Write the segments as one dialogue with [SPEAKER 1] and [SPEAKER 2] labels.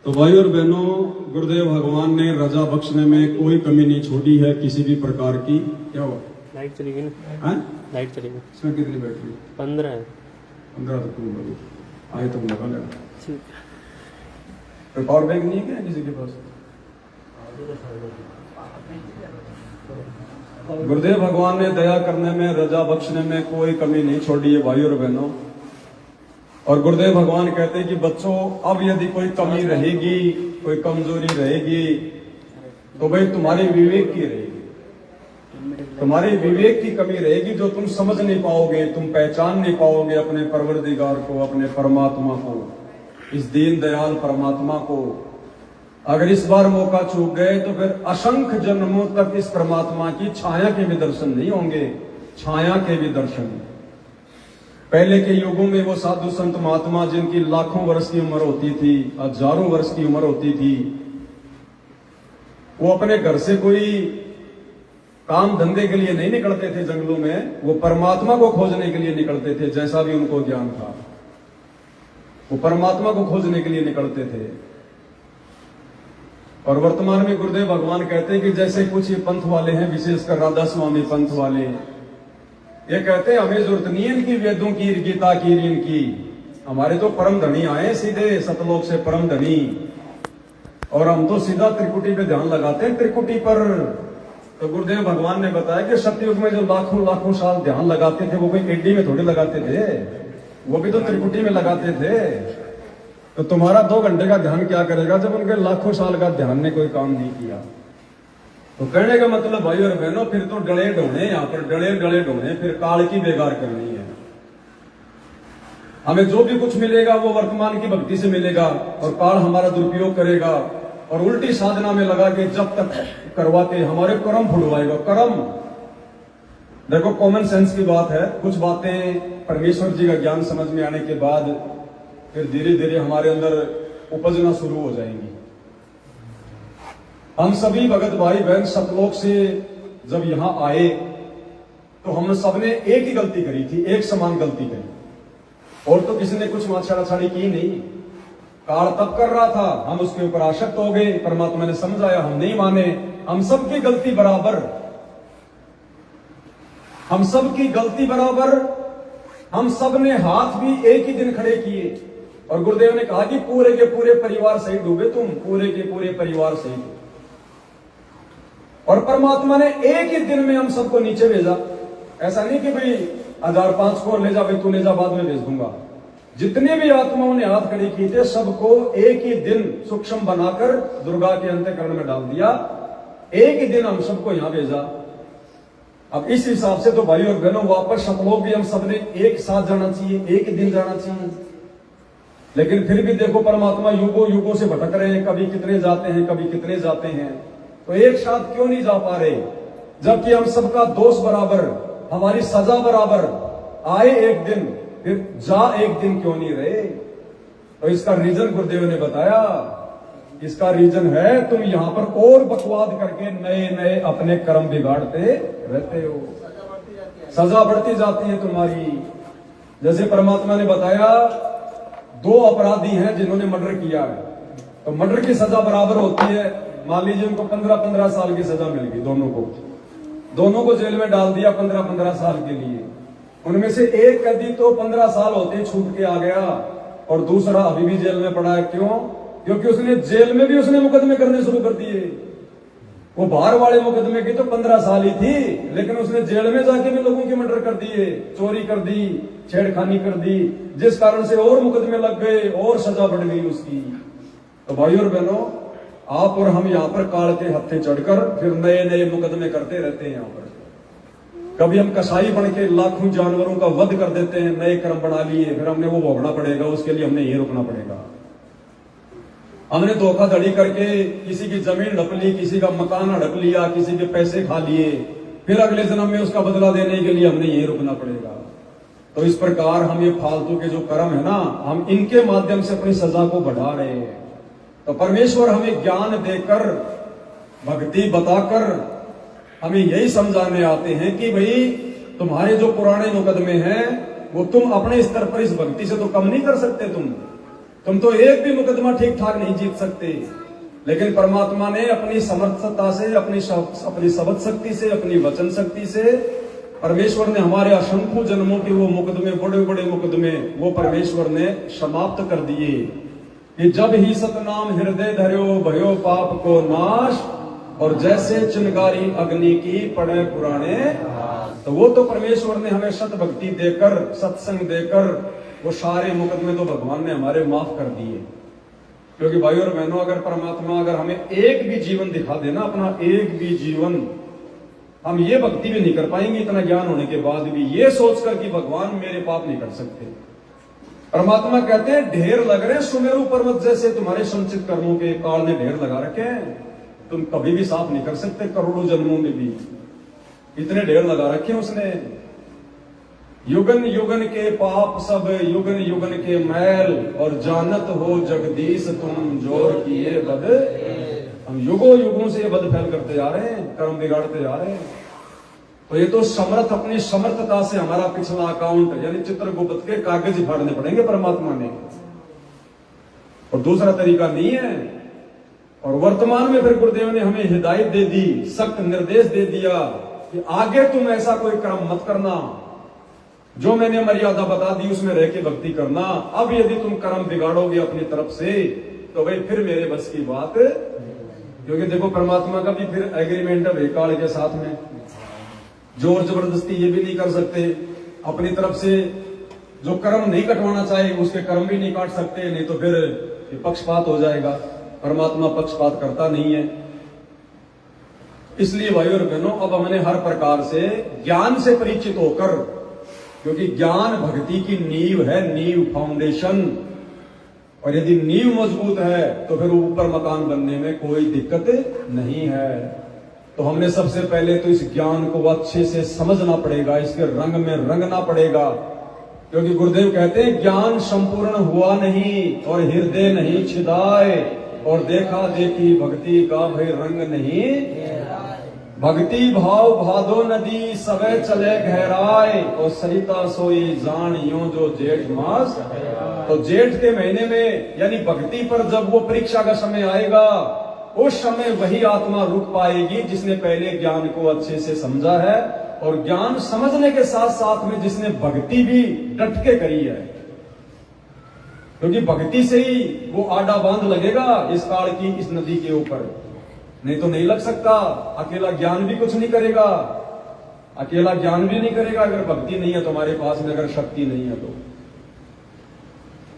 [SPEAKER 1] तो भाई और बहनों, गुरुदेव भगवान ने रजा बख्शने में कोई कमी नहीं छोड़ी है किसी भी प्रकार की। क्या हुआ?
[SPEAKER 2] लाइट चली गई ना? लाइट चली गई।
[SPEAKER 1] इसमें कितनी बैटरी?
[SPEAKER 2] 15 है।
[SPEAKER 1] 15 तक तो लगी आए तो लगा लेना।
[SPEAKER 2] ठीक
[SPEAKER 1] है। पावर बैंक नहीं है क्या किसी के पास? गुरुदेव भगवान ने दया करने में, रजा बख्शने में कोई कमी नहीं छोड़ी है भाई और बहनों। और गुरुदेव भगवान कहते हैं कि बच्चों, अब यदि कोई कमी रहेगी, कोई कमजोरी रहेगी, तो भाई तुम्हारे विवेक की रहेगी, तुम्हारे विवेक की कमी रहेगी, जो तुम समझ नहीं पाओगे, तुम पहचान नहीं पाओगे अपने परवरदिगार को, अपने परमात्मा को, इस दीन दयाल परमात्मा को। अगर इस बार मौका चूक गए तो फिर असंख्य जन्मों तक इस परमात्मा की छाया के भी दर्शन नहीं होंगे, छाया के भी दर्शन। पहले के युगों में वो साधु संत महात्मा जिनकी लाखों वर्ष की उम्र होती थी, हजारों वर्ष की उम्र होती थी, वो अपने घर से कोई काम धंधे के लिए नहीं निकलते थे जंगलों में, वो परमात्मा को खोजने के लिए निकलते थे। जैसा भी उनको ज्ञान था, वो परमात्मा को खोजने के लिए निकलते थे। और वर्तमान में गुरुदेव भगवान कहते हैं कि जैसे कुछ ये पंथ वाले हैं, विशेषकर राधा स्वामी पंथ वाले, ये कहते हैं हमें जरूरत नहीं है इनकी वेदों की, गीता की, इनकी, हमारे तो परम धनी आए सीधे सतलोक से परम धनी, और हम तो सीधा त्रिकुटी पे ध्यान लगाते हैं, त्रिकुटी पर। तो गुरुदेव भगवान ने बताया कि सतयुग में जो लाखों लाखों साल ध्यान लगाते थे, वो कोई एडी में थोड़ी लगाते थे, वो भी तो त्रिकुटी में लगाते थे। तो तुम्हारा 2 घंटे का ध्यान क्या करेगा जब उनके लाखों साल का ध्यान ने कोई काम नहीं किया। तो कहने का मतलब भाई और बहनों, फिर तो डले ढोने, यहाँ पर डले डले ढोने, फिर काल की बेगार करनी है। हमें जो भी कुछ मिलेगा वो वर्तमान की भक्ति से मिलेगा, और काल हमारा दुरुपयोग करेगा और उल्टी साधना में लगा के जब तक करवा के हमारे कर्म फुड़वाएगा। कर्म देखो, कॉमन सेंस की बात है। कुछ बातें परमेश्वर जी का ज्ञान समझ में आने के बाद फिर धीरे धीरे हमारे अंदर उपजना शुरू हो जाएंगी। हम सभी भगत भाई बहन सतलोक से जब यहां आए तो हम सबने एक ही गलती करी थी, एक समान गलती करी, और तो किसी ने कुछ छेड़ाछाड़ी की नहीं। काल तब कर रहा था, हम उसके ऊपर आसक्त हो गए, परमात्मा ने समझाया, हम नहीं माने। हम सबकी गलती बराबर, हम सबकी गलती बराबर, हम सब ने हाथ भी एक ही दिन खड़े किए, और गुरुदेव ने कहा कि पूरे के पूरे परिवार सही डूबे तुम, पूरे के पूरे परिवार सही। और परमात्मा ने एक ही दिन में हम सबको नीचे भेजा। ऐसा नहीं कि भाई 1005 को ले जा, भाई तू ले जा, बाद में भेज दूंगा। जितने भी आत्माओं ने हाथ खड़े किए थे, सबको एक ही दिन सूक्ष्म बनाकर दुर्गा के अंतःकरण में डाल दिया। एक ही दिन हम सबको यहां भेजा। अब इस हिसाब से तो भाई और बहनों, वापस सतलोक भी हम सबने एक साथ जाना चाहिए, एक ही दिन जाना चाहिए। लेकिन फिर भी देखो, परमात्मा युगों युगों से भटक रहे हैं, कभी कितने जाते हैं, कभी कितने जाते हैं। तो एक साथ क्यों नहीं जा पा रहे, जबकि हम सबका दोष बराबर, हमारी सजा बराबर। आए एक दिन, फिर जा एक दिन क्यों नहीं रहे? तो इसका रीजन गुरुदेव ने बताया। इसका रीजन है, तुम यहां पर और बकवाद करके नए नए अपने कर्म बिगाड़ते रहते हो, सजा बढ़ती जाती है तुम्हारी। जैसे परमात्मा ने बताया, 2 अपराधी हैं जिन्होंने मर्डर किया है, तो मर्डर की सजा बराबर होती है। मान लीजिए उनको 15-15 साल की सजा मिल गई, दोनों को जेल में डाल दिया 15-15 साल के लिए। उनमें से एक कैदी तो 15 साल होते ही छूट के आ गया, और दूसरा अभी भी जेल में पड़ा है। क्यों? क्योंकि उसने जेल में भी उसने मुकदमे करने शुरू कर दिए। वो बाहर वाले मुकदमे की तो 15 साल ही थी, लेकिन उसने जेल में जाके भी लोगों की मर्डर कर दिए, चोरी कर दी, छेड़खानी कर दी, जिस कारण से और मुकदमे लग गए और सजा बढ़ गई उसकी। तो भाई और बहनों, आप और हम यहाँ पर काल के हत्थे चढ़कर फिर नए नए मुकदमे करते रहते हैं। यहाँ पर कभी हम कसाई बन के लाखों जानवरों का वध कर देते हैं, नए कर्म बना लिए, फिर हमने वो भोगना पड़ेगा, उसके लिए हमने ये रुकना पड़ेगा। हमने धोखाधड़ी करके किसी की जमीन हड़प ली, किसी का मकान हड़प लिया, किसी के पैसे खा लिए, फिर अगले जन्म में उसका बदला देने के लिए हमने ये रुकना पड़ेगा। तो इस प्रकार हम ये फालतू के जो कर्म है ना, हम इनके माध्यम से अपनी सजा को बढ़ा रहे हैं। तो परमेश्वर हमें ज्ञान देकर, भक्ति बताकर हमें यही समझाने आते हैं कि भाई तुम्हारे जो पुराने मुकदमे हैं वो तुम अपने स्तर पर इस भक्ति से तो कम नहीं कर सकते। तुम तो एक भी मुकदमा ठीक ठाक नहीं जीत सकते, लेकिन परमात्मा ने अपनी समर्थता से, अपनी शब्द शक्ति से, अपनी वचन शक्ति से, परमेश्वर ने हमारे असंख्य जन्मों के वो मुकदमे, बड़े बड़े मुकदमे, वो परमेश्वर ने समाप्त कर दिए कि जब ही सतनाम हृदय धर्यो भयो पाप को नाश, और जैसे चिंगारी अग्नि की पड़े पुराने। तो वो तो परमेश्वर ने हमें सत भक्ति देकर, सत्संग देकर वो सारे मुकदमे तो भगवान ने हमारे माफ कर दिए। क्योंकि भाई और बहनों, अगर परमात्मा अगर हमें एक भी जीवन दिखा देना, अपना एक भी जीवन, हम ये भक्ति भी नहीं कर पाएंगे इतना ज्ञान होने के बाद भी, ये सोचकर कि भगवान मेरे पाप नहीं कर सकते। परमात्मा कहते हैं ढेर लग रहे हैं सुमेरु पर्वत जैसे, तुम्हारे संचित कर्मों के काल ने ढेर लगा रखे हैं, तुम कभी भी साफ नहीं कर सकते, करोड़ों जन्मों में भी इतने ढेर लगा रखे हैं उसने। युगन युगन के पाप सब, युगन युगन के मैल, और जानत हो जगदीश तुम जोर किए बद। हम युगों युगों से ये बद फैल करते जा रहे हैं, कर्म बिगाड़ते जा रहे हैं। तो ये तो समर्थ, अपनी समर्थता से हमारा पिछला अकाउंट यानी चित्रगुप्त के कागज फाड़ने पड़ेंगे परमात्मा ने, और दूसरा तरीका नहीं है। और वर्तमान में फिर गुरुदेव ने हमें हिदायत दे दी, सख्त निर्देश दे दिया कि आगे तुम ऐसा कोई कर्म मत करना, जो मैंने मर्यादा बता दी उसमें रह के भक्ति करना। अब यदि तुम कर्म बिगाड़ोगे अपनी तरफ से तो भाई फिर मेरे बस की बात, क्योंकि देखो परमात्मा का भी फिर एग्रीमेंट है काल के साथ में, जोर जबरदस्ती ये भी नहीं कर सकते, अपनी तरफ से जो कर्म नहीं कटवाना चाहे उसके कर्म भी नहीं काट सकते, नहीं तो फिर पक्षपात हो जाएगा। परमात्मा पक्षपात करता नहीं है। इसलिए भाई और बहनों, अब हमने हर प्रकार से ज्ञान से परिचित होकर, क्योंकि ज्ञान भक्ति की नींव है, नींव, फाउंडेशन, और यदि नींव मजबूत है तो फिर ऊपर मकान बनने में कोई दिक्कत नहीं है। तो हमने सबसे पहले तो इस ज्ञान को अच्छे से समझना पड़ेगा, इसके रंग में रंगना पड़ेगा, क्योंकि गुरुदेव कहते हैं ज्ञान संपूर्ण हुआ नहीं और हृदय नहीं छिदाए, और देखा देखी भक्ति का भाई रंग नहीं। भक्ति भाव भादो नदी सबे चले गहराए, और सरिता सोई जान यूं जो जेठ मास। तो जेठ के महीने में यानी भक्ति पर जब वो परीक्षा का समय आएगा, उस समय वही आत्मा रुक पाएगी जिसने पहले ज्ञान को अच्छे से समझा है, और ज्ञान समझने के साथ साथ में जिसने भक्ति भी डट के करी है, क्योंकि भक्ति से ही वो आडा बांध लगेगा इस काल की, इस नदी के ऊपर, नहीं तो नहीं लग सकता। अकेला ज्ञान भी कुछ नहीं करेगा, अकेला ज्ञान भी नहीं करेगा अगर भक्ति नहीं है तुम्हारे पास में, अगर शक्ति नहीं है तो।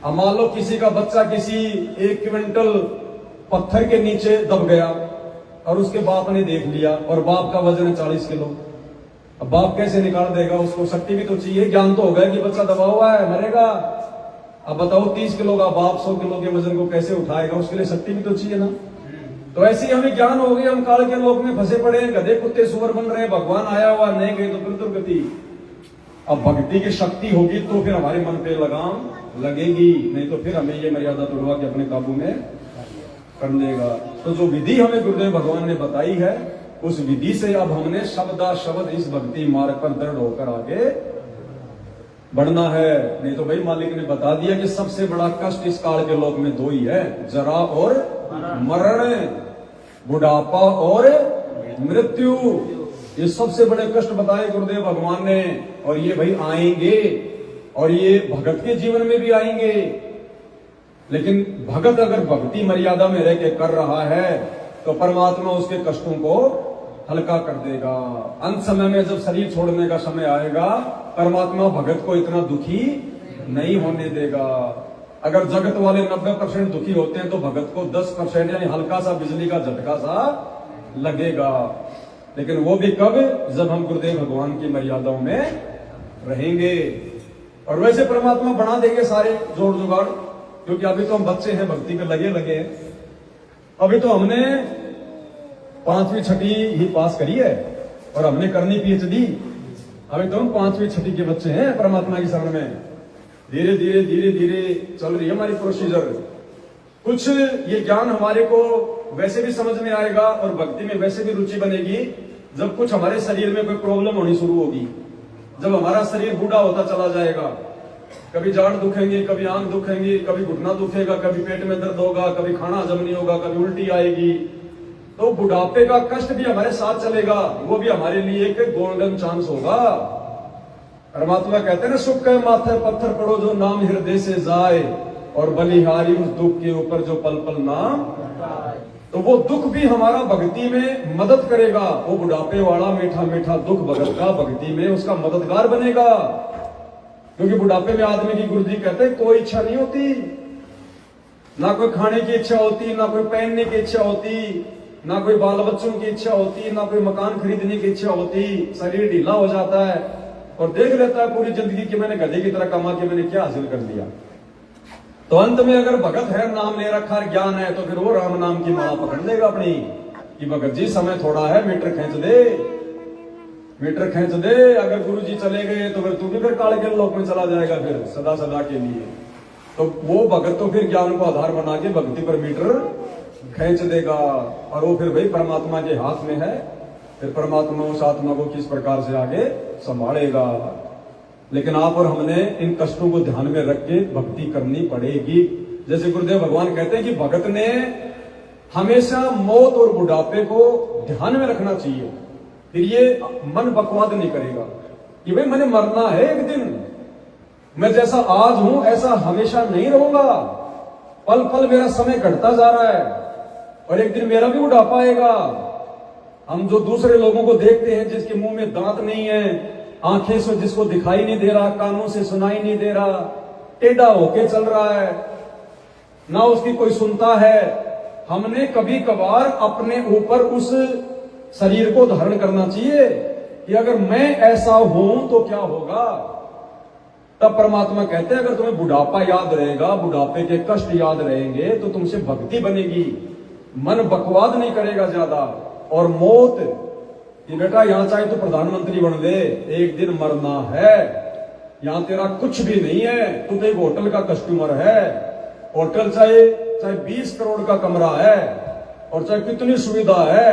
[SPEAKER 1] अब मान लो किसी का बच्चा किसी 1 क्विंटल पत्थर के नीचे दब गया और उसके बाप ने देख लिया, और बाप का वजन है 40 किलो। अब बाप कैसे निकाल देगा उसको? शक्ति भी तो चाहिए, ज्ञान तो हो गया कि बच्चा दबा हुआ है, मरेगा। अब बताओ 30 किलो का बाप 100 किलो के वजन को कैसे उठाएगा? उसके लिए शक्ति भी तो चाहिए ना। तो ऐसे ही हमें ज्ञान हो गया, हम काल के लोक में फंसे पड़े हैं, गधे कुत्ते सुअर बन रहे हैं, भगवान आया हुआ नहीं गए तो फिर दुर्गति। अब भक्ति की शक्ति होगी तो फिर हमारे मन पे लगाम लगेगी, नहीं तो फिर हमें ये मर्यादा तोड़वा के अपने काबू में कर लेगा। तो जो विधि हमें गुरुदेव भगवान ने बताई है, उस विधि से अब हमने शब्दा शब्द इस भक्ति मार्ग पर दृढ़ होकर आगे बढ़ना है। नहीं तो भाई मालिक ने बता दिया कि सबसे बड़ा कष्ट इस काल के लोक में 2 ही है, जरा और मरण, बुढ़ापा और मृत्यु। ये सबसे बड़े कष्ट बताए गुरुदेव भगवान ने, और ये भाई आएंगे, और ये भगत के जीवन में भी आएंगे। लेकिन भगत अगर भक्ति मर्यादा में रह के कर रहा है तो परमात्मा उसके कष्टों को हल्का कर देगा। अंत समय में जब शरीर छोड़ने का समय आएगा, परमात्मा भगत को इतना दुखी नहीं होने देगा। अगर जगत वाले 90% दुखी होते हैं तो भगत को 10% यानी हल्का सा बिजली का झटका सा लगेगा। लेकिन वो भी कब? जब हम गुरुदेव भगवान की मर्यादाओं में रहेंगे। और वैसे परमात्मा बना देंगे सारे जोड़ जुगाड़, क्योंकि अभी तो हम बच्चे हैं, भक्ति पे लगे लगे। अभी तो हमने 5वीं 6ठी ही पास करी है, और हमने करनी PhD। अभी तो हम 5वीं 6ठी के बच्चे हैं परमात्मा की शरण में। धीरे धीरे धीरे धीरे चल रही है हमारी प्रोसीजर। कुछ ये ज्ञान हमारे को वैसे भी समझ में आएगा और भक्ति में वैसे भी रुचि बनेगी जब कुछ हमारे शरीर में कोई प्रॉब्लम होनी शुरू होगी, जब हमारा शरीर बूढ़ा होता चला जाएगा, कभी जाड़ दुखेंगी, कभी आंख दुखेंगी, कभी घुटना दुखेगा, कभी पेट में दर्द होगा, कभी खाना हजम नहीं होगा, कभी उल्टी आएगी। तो बुढ़ापे का कष्ट भी हमारे साथ चलेगा, वो भी हमारे लिए एक गोल्डन चांस होगा। परमात्मा कहते हैं ना, सुख के माथे पत्थर पड़ो जो नाम हृदय से जाए, और बलिहारी उस दुख के ऊपर जो पल पल नाम। तो वो दुख भी हमारा भक्ति में मदद करेगा। वो बुढ़ापे वाला मीठा मीठा दुख भगत का भक्ति में उसका मददगार बनेगा। क्योंकि बुढ़ापे में आदमी की, गुरु जी कहते हैं, कोई इच्छा नहीं होती, ना कोई खाने की इच्छा होती, ना कोई पहनने की इच्छा होती, ना कोई बाल बच्चों की इच्छा होती, ना कोई मकान खरीदने की इच्छा होती। शरीर ढीला हो जाता है और देख लेता है पूरी जिंदगी कि मैंने गधे की तरह कमा के मैंने क्या हासिल कर लिया। तो अंत में अगर भगत है, नाम ले रखा, ज्ञान है, तो फिर वो राम नाम की माला पकड़ लेगा अपनी कि भगत जी समय थोड़ा है, मीटर खींच दे, मीटर खींच दे। अगर गुरु जी चले गए तो फिर तू भी फिर काले के लोक में चला जाएगा, फिर सदा सदा के लिए। तो वो भगत तो फिर ज्ञान को आधार बना के भक्ति पर मीटर खींच देगा, और वो फिर भाई परमात्मा के हाथ में है। फिर परमात्मा उस आत्मा को किस प्रकार से आगे संभालेगा। लेकिन आप और हमने इन कष्टों को ध्यान में रख के भक्ति करनी पड़ेगी। जैसे गुरुदेव भगवान कहते हैं कि भगत ने हमेशा मौत और बुढ़ापे को ध्यान में रखना चाहिए। फिर ये मन बकवाद नहीं करेगा कि भाई मैंने मरना है एक दिन, मैं जैसा आज हूं ऐसा हमेशा नहीं रहूंगा, पल पल मेरा समय घटता जा रहा है और एक दिन मेरा भी बुढ़ापा आएगा। हम जो दूसरे लोगों को देखते हैं जिसके मुंह में दांत नहीं है, आंखें से जिसको दिखाई नहीं दे रहा, कानों से सुनाई नहीं दे रहा, टेढ़ा होके चल रहा है, ना उसकी कोई सुनता है। हमने कभी कभार अपने ऊपर उस शरीर को धारण करना चाहिए कि अगर मैं ऐसा हूं तो क्या होगा। तब परमात्मा कहते हैं अगर तुम्हें बुढ़ापा याद रहेगा, बुढ़ापे के कष्ट याद रहेंगे, तो तुमसे भक्ति बनेगी, मन बकवाद नहीं करेगा ज्यादा। और मौत कि बेटा यहां चाहे तो प्रधानमंत्री बन दे, एक दिन मरना है। यहां तेरा कुछ भी नहीं है, तू तो एक होटल का कस्टमर है। होटल चाहे 20 करोड़ का कमरा है और चाहे कितनी सुविधा है,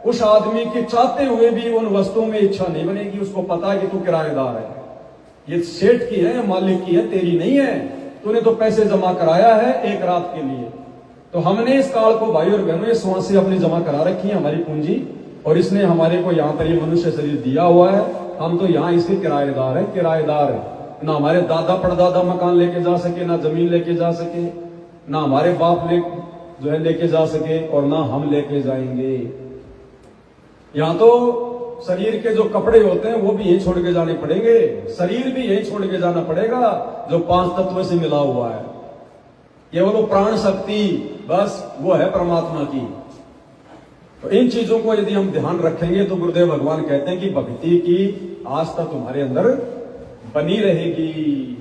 [SPEAKER 1] उस आदमी की चाहते हुए भी उन वस्तुओं में इच्छा नहीं बनेगी। उसको पता है कि तू किराएदार है, ये सेठ की है, मालिक की है, तेरी नहीं है। तूने तो पैसे जमा कराया है एक रात के लिए। तो हमने इस काल को भाई और बहनों इस श्वास से अपनी जमा करा रखी है, हमारी पूंजी, और इसने हमारे को यहाँ पर ये मनुष्य शरीर दिया हुआ है। हम तो यहाँ इसके किराएदार है, किराएदार है। ना हमारे दादा परदादा मकान लेके जा सके, ना जमीन लेके जा सके, ना हमारे बाप जो है लेके जा सके, और ना हम लेके जाएंगे। यहाँ तो शरीर के जो कपड़े होते हैं वो भी यही छोड़ के जाने पड़ेंगे, शरीर भी यही छोड़ के जाना पड़ेगा जो 5 तत्वों से मिला हुआ है। केवल वो प्राण शक्ति बस वो है परमात्मा की। तो इन चीजों को यदि हम ध्यान रखेंगे तो गुरुदेव भगवान कहते हैं कि भक्ति की आस्था तुम्हारे अंदर बनी रहेगी।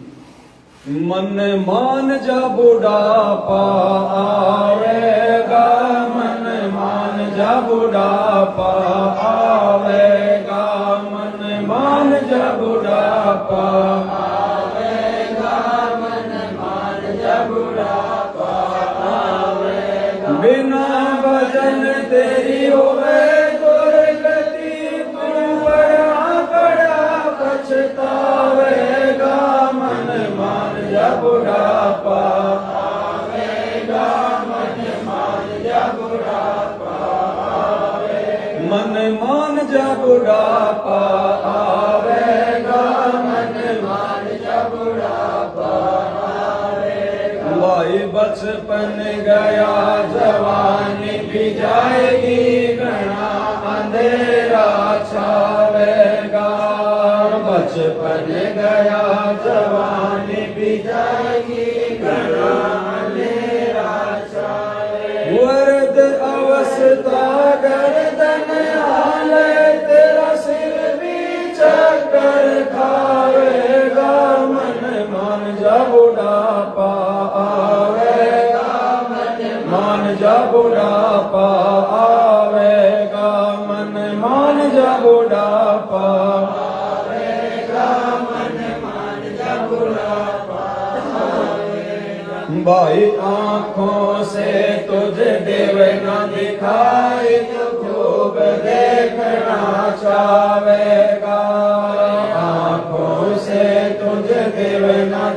[SPEAKER 1] मन मान जा बुढ़ापा आवेगा, मन मान जा बुढ़ापा आवेगा, मन मान जा बुढ़ापा आवेगा, मन मान जा बुढ़ापा आवेगा। बिना भजन तेरी होवे दुर्गति, तू बड़ा बड़ा पछतावेगा। मन मान जा बुढ़ापा आवेगा, मन मान जा बुढ़ापा आवेगा, मन मान जा बुढ़ापा आवेगा, मन मान जा बुढ़ापा आवेगा। भाई बचपन गया जवानी भी जाएगी, घना अंधेरा छावेगा। बचपन गया जवानी भी जाएगी, घना अंधेरा छावेगा। वर्द अवस्था गर्दन हाले, तेरा सिर भी चक्कर खावेगा। मन मान जा बुढ़ापा आवेगा, मन मान जा बुढ़ापा आवेगा, मन मान जा बुढ़ापा आवेगा, मन मान जा बुढ़ापा आवेगा। भाई आंखों से तुझे देव न दिखाई, तो खूब देखना चाहेगा। आंखों से तुझे देव न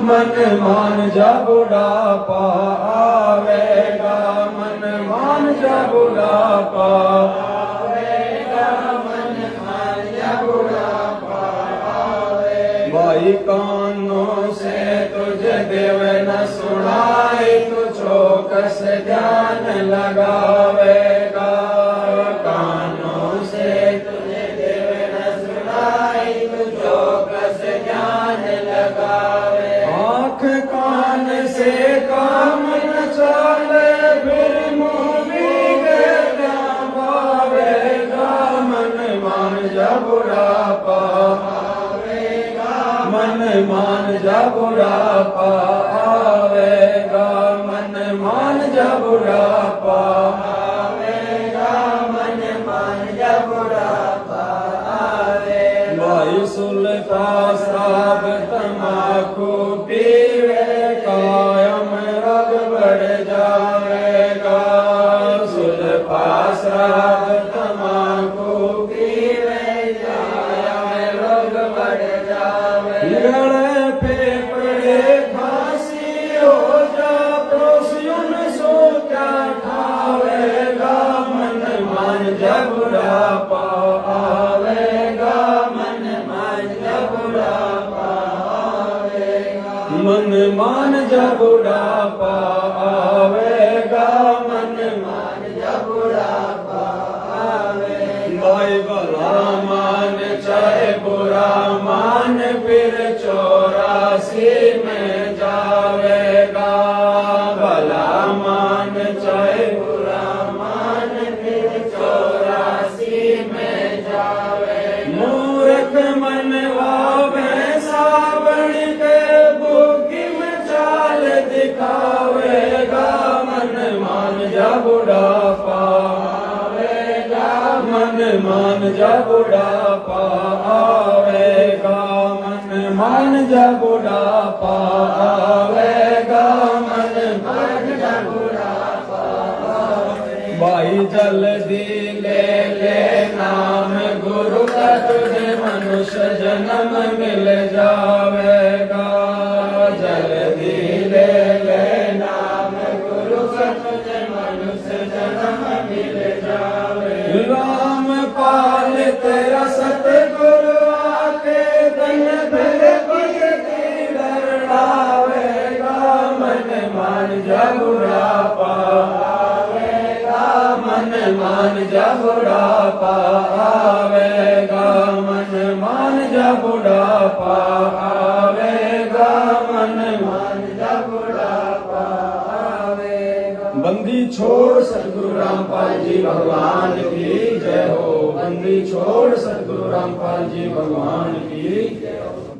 [SPEAKER 1] मन मान जा बुढ़ापा आवेगा, मन मान जा बुढ़ापा आवेगा, मन मान जा बुढ़ापा आवेगा। भाई कानों से तुझे देव न सुनाए, तू चौकस ध्यान लगावेगा। कानों से तुझे देव न सुनाए, तू चौकस ध्यान लगावे। आँख कान से काम न चले, फिर मुँह भीगे क्या पावेगा। मन मान जा बुढ़ापा आवेगा, मन मान जा बुढ़ापा आवेगा, मन मान जा बुढ़ापा आवेगा, मन मान जा बुढ़ापा आवेगा। भाई सुलता साब तमाकू पीवे, कायम रग बढ़ जाएगा। सुलता साब तमाकू पीवे, कायम रग बढ़ जाएगा। गले पे पड़े फांसी हो जा, प्रोसियन सो क्या ठावेगा। मन मान जा बुढ़ापा आवेगा, मन मान जा बुढ़ापा आवेगा, मन मान जा बुढ़ापा आवेगा, मन मान जा बुढ़ापा आवेगा। भाई भला मान चाहे बुरा मान, फिर 84 में जावेगा। भला मान चाहे बुरा मान, फिर 84 में जावे। मूर्ख मनवा भैंसा बन के बुद्धि में चाल दिखावेगा। मन मान जा बुढ़ापा आवेगा, मन मान जा बुढ़ापा आवेगा, मन मान जा बुढ़ापा आवेगा, मन मान जा बुढ़ापा आवेगा। भाई जल्दी ले नाम गुरु का, तुझे मनुष्य जन्म मिल जावेगा। जल्दी ले नाम गुरु का, तुझे मनुष्य जन्म मिल जावेगा। राम पाल तेरा सतगुरु आके, धन भर भगति डरावेगा। मन मान जा बुढ़ापा आवेगा, मन मान जा बुढ़ापा आवेगा, मन मान जा बुढ़ापा आवेगा, मन मान जा बुढ़ापा आवेगा। बंदी छोड़ सतगुरु रामपाल जी भगवान की जय हो। बंदी छोड़ सतगुरु रामपाल जी भगवान की जय हो।